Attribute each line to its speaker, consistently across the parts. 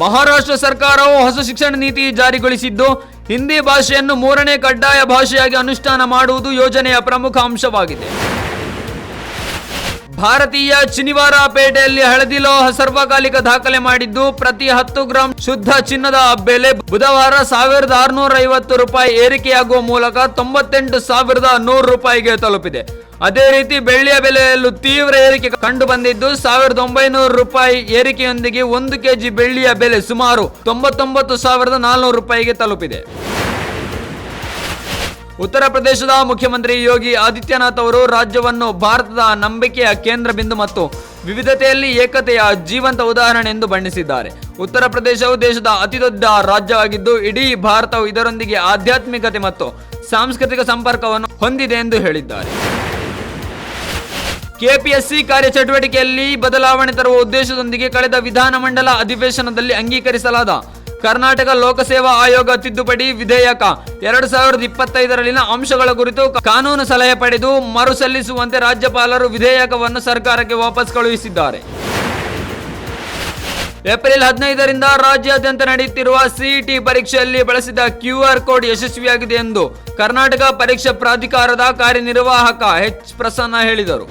Speaker 1: ಮಹಾರಾಷ್ಟ್ರ ಸರ್ಕಾರವು ಹೊಸ ಶಿಕ್ಷಣ ನೀತಿ ಜಾರಿಗೊಳಿಸಿದ್ದು, ಹಿಂದಿ ಭಾಷೆಯನ್ನು 3ನೇ ಕಡ್ಡಾಯ ಭಾಷೆಯಾಗಿ ಅನುಷ್ಠಾನ ಮಾಡುವುದು ಯೋಜನೆಯ ಪ್ರಮುಖ ಅಂಶವಾಗಿದೆ. ಭಾರತೀಯ ಚಿನಿವಾರ ಪೇಟೆಯಲ್ಲಿ ಹಳದಿ ಲೋಹ ಸರ್ವಕಾಲಿಕ ದಾಖಲೆ ಮಾಡಿದ್ದು, ಪ್ರತಿ 10 ಗ್ರಾಂ ಶುದ್ಧ ಚಿನ್ನದ ಬೆಲೆ ಬುಧವಾರ 1650 ರೂಪಾಯಿ ಏರಿಕೆಯಾಗುವ ಮೂಲಕ 98,100 ರೂಪಾಯಿಗೆ ತಲುಪಿದೆ. ಅದೇ ರೀತಿ ಬೆಳ್ಳಿಯ ಬೆಲೆಯಲ್ಲೂ ತೀವ್ರ ಏರಿಕೆ ಕಂಡು ಬಂದಿದ್ದು, 1900 ರೂಪಾಯಿ ಏರಿಕೆಯೊಂದಿಗೆ 1 ಕೆಜಿ ಬೆಳ್ಳಿಯ ಬೆಲೆ ಸುಮಾರು 99,400 ರೂಪಾಯಿಗೆ ತಲುಪಿದೆ. ಉತ್ತರ ಪ್ರದೇಶದ ಮುಖ್ಯಮಂತ್ರಿ ಯೋಗಿ ಆದಿತ್ಯನಾಥ್ ಅವರು ರಾಜ್ಯವನ್ನು ಭಾರತದ ನಂಬಿಕೆಯ ಕೇಂದ್ರ ಬಿಂದು ಮತ್ತು ವಿವಿಧತೆಯಲ್ಲಿ ಏಕತೆಯ ಜೀವಂತ ಉದಾಹರಣೆ ಎಂದು ಬಣ್ಣಿಸಿದ್ದಾರೆ. ಉತ್ತರ ಪ್ರದೇಶವು ದೇಶದ ಅತಿದೊಡ್ಡ ರಾಜ್ಯವಾಗಿದ್ದು, ಇಡೀ ಭಾರತವು ಇದರೊಂದಿಗೆ ಆಧ್ಯಾತ್ಮಿಕತೆ ಮತ್ತು ಸಾಂಸ್ಕೃತಿಕ ಸಂಪರ್ಕವನ್ನು ಹೊಂದಿದೆ ಎಂದು ಹೇಳಿದ್ದಾರೆ. ಕೆಪಿಎಸ್ಸಿ ಕಾರ್ಯಚಟುವಟಿಕೆಯಲ್ಲಿ ಬದಲಾವಣೆ ತರುವ ಉದ್ದೇಶದೊಂದಿಗೆ ಕಳೆದ ವಿಧಾನಮಂಡಲ ಅಧಿವೇಶನದಲ್ಲಿ ಅಂಗೀಕರಿಸಲಾದ ಕರ್ನಾಟಕ ಲೋಕಸೇವಾ ಆಯೋಗ ತಿದ್ದುಪಡಿ ವಿಧೇಯಕ 2025ರಲ್ಲಿನ ಅಂಶಗಳ ಕುರಿತು ಕಾನೂನು ಸಲಹೆ ಪಡೆದು ಮರುಸಲ್ಲಿಸುವಂತೆ ರಾಜ್ಯಪಾಲರು ವಿಧೇಯಕವನ್ನು ಸರ್ಕಾರಕ್ಕೆ ವಾಪಸ್ ಕಳುಹಿಸಿದ್ದಾರೆ. ಏಪ್ರಿಲ್ 15ರಿಂದ ರಾಜ್ಯಾದ್ಯಂತ ನಡೆಯುತ್ತಿರುವ ಸಿಇಟಿ ಪರೀಕ್ಷೆಯಲ್ಲಿ ಬಳಸಿದ QR ಕೋಡ್ ಯಶಸ್ವಿಯಾಗಿದೆ ಎಂದು ಕರ್ನಾಟಕ ಪರೀಕ್ಷಾ ಪ್ರಾಧಿಕಾರದ ಕಾರ್ಯನಿರ್ವಾಹಕ ಎಚ್ ಪ್ರಸನ್ನ ಹೇಳಿದರು.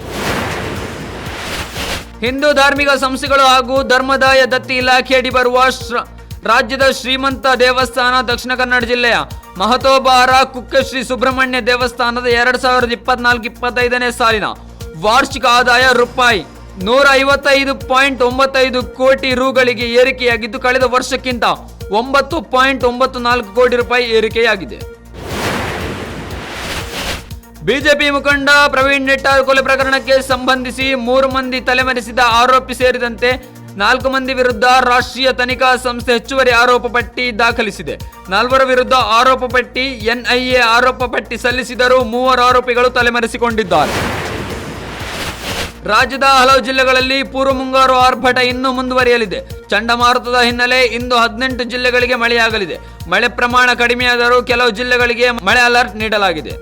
Speaker 1: ಹಿಂದೂ ಧಾರ್ಮಿಕ ಸಂಸ್ಥೆಗಳು ಹಾಗೂ ಧರ್ಮದಾಯ ದತ್ತಿ ಇಲಾಖೆಯಡಿ ಬರುವ ರಾಜ್ಯದ ಶ್ರೀಮಂತ ದೇವಸ್ಥಾನ ದಕ್ಷಿಣ ಕನ್ನಡ ಜಿಲ್ಲೆಯ ಮಹತೋಬಾರ ಕುಕ್ಕೆ ಶ್ರೀ ಸುಬ್ರಹ್ಮಣ್ಯ ದೇವಸ್ಥಾನದ 2024-25ನೇ ಸಾಲಿನ ವಾರ್ಷಿಕ ಆದಾಯ ರೂಪಾಯಿ 155.95 ಕೋಟಿ ರುಗಳಿಗೆ ಏರಿಕೆಯಾಗಿದ್ದು, ಕಳೆದ ವರ್ಷಕ್ಕಿಂತ 9.94 ಕೋಟಿ ರೂಪಾಯಿ ಏರಿಕೆಯಾಗಿದೆ. ಬಿಜೆಪಿ ಮುಖಂಡ ಪ್ರವೀಣ್ ನೆಟ್ಟಾರ್ ಕೊಲೆ ಪ್ರಕರಣಕ್ಕೆ ಸಂಬಂಧಿಸಿ 3 ಮಂದಿ ತಲೆಮರೆಸಿದ ಆರೋಪಿ ಸೇರಿದಂತೆ 4 ಮಂದಿ ವಿರುದ್ಧ ರಾಷ್ಟ್ರೀಯ ತನಿಖಾ ಸಂಸ್ಥೆ ಹೆಚ್ಚುವರಿ ಆರೋಪ ಪಟ್ಟಿ ದಾಖಲಿಸಿದೆ. 4 ವಿರುದ್ಧ ಆರೋಪ ಪಟ್ಟಿ, NIA ಆರೋಪ ಪಟ್ಟಿ ಸಲ್ಲಿಸಿದರೂ 3 ಆರೋಪಿಗಳು ತಲೆಮರೆಸಿಕೊಂಡಿದ್ದಾರೆ. ರಾಜ್ಯದ ಹಲವು ಜಿಲ್ಲೆಗಳಲ್ಲಿ ಪೂರ್ವ ಮುಂಗಾರು ಆರ್ಭಟ ಇನ್ನೂ ಮುಂದುವರಿಯಲಿದೆ. ಚಂಡಮಾರುತದ ಹಿನ್ನೆಲೆ ಇಂದು 18 ಜಿಲ್ಲೆಗಳಿಗೆ ಮಳೆಯಾಗಲಿದೆ. ಮಳೆ ಪ್ರಮಾಣ ಕಡಿಮೆಯಾದರೂ ಕೆಲವು ಜಿಲ್ಲೆಗಳಿಗೆ ಮಳೆ ಅಲರ್ಟ್ ನೀಡಲಾಗಿದೆ.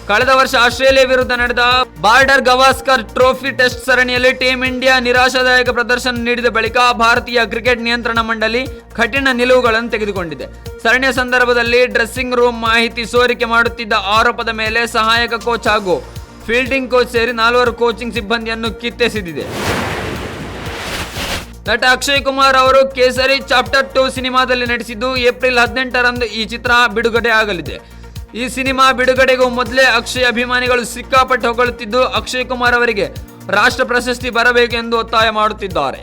Speaker 1: ಕಳೆದ ವರ್ಷ ಆಸ್ಟ್ರೇಲಿಯಾ ವಿರುದ್ಧ ನಡೆದ ಬಾರ್ಡರ್ ಗವಾಸ್ಕರ್ ಟ್ರೋಫಿ ಟೆಸ್ಟ್ ಸರಣಿಯಲ್ಲಿ ಟೀಂ ಇಂಡಿಯಾ ನಿರಾಶಾದಾಯಕ ಪ್ರದರ್ಶನ ನೀಡಿದ ಬಳಿಕ ಭಾರತೀಯ ಕ್ರಿಕೆಟ್ ನಿಯಂತ್ರಣ ಮಂಡಳಿ ಕಠಿಣ ನಿಲುವುಗಳನ್ನು ತೆಗೆದುಕೊಂಡಿದೆ. ಸರಣಿಯ ಸಂದರ್ಭದಲ್ಲಿ ಡ್ರೆಸ್ಸಿಂಗ್ ರೂಮ್ ಮಾಹಿತಿ ಸೋರಿಕೆ ಮಾಡುತ್ತಿದ್ದ ಆರೋಪದ ಮೇಲೆ ಸಹಾಯಕ ಕೋಚ್ ಹಾಗೂ ಫೀಲ್ಡಿಂಗ್ ಕೋಚ್ ಸೇರಿ 4 ಕೋಚಿಂಗ್ ಸಿಬ್ಬಂದಿಯನ್ನು ಕಿತ್ತೆಸೆದಿದೆ. ನಟ ಅಕ್ಷಯ್ ಕುಮಾರ್ ಅವರು ಕೇಸರಿ ಚಾಪ್ಟರ್ 2 ಸಿನಿಮಾದಲ್ಲಿ ನಟಿಸಿದ್ದು, ಏಪ್ರಿಲ್ 18ರಂದು ಈ ಚಿತ್ರ ಬಿಡುಗಡೆ ಆಗಲಿದೆ. ಈ ಸಿನಿಮಾ ಬಿಡುಗಡೆಗೂ ಮೊದಲೇ ಅಕ್ಷಯ್ ಅಭಿಮಾನಿಗಳು ಸಿಕ್ಕಾಪಟ್ಟೆ ಹೊಗಳುತ್ತಿದ್ದು, ಅಕ್ಷಯ್ ಕುಮಾರ್ ಅವರಿಗೆ ರಾಷ್ಟ್ರ ಪ್ರಶಸ್ತಿ ಬರಬೇಕು ಎಂದು ಒತ್ತಾಯ ಮಾಡುತ್ತಿದ್ದಾರೆ.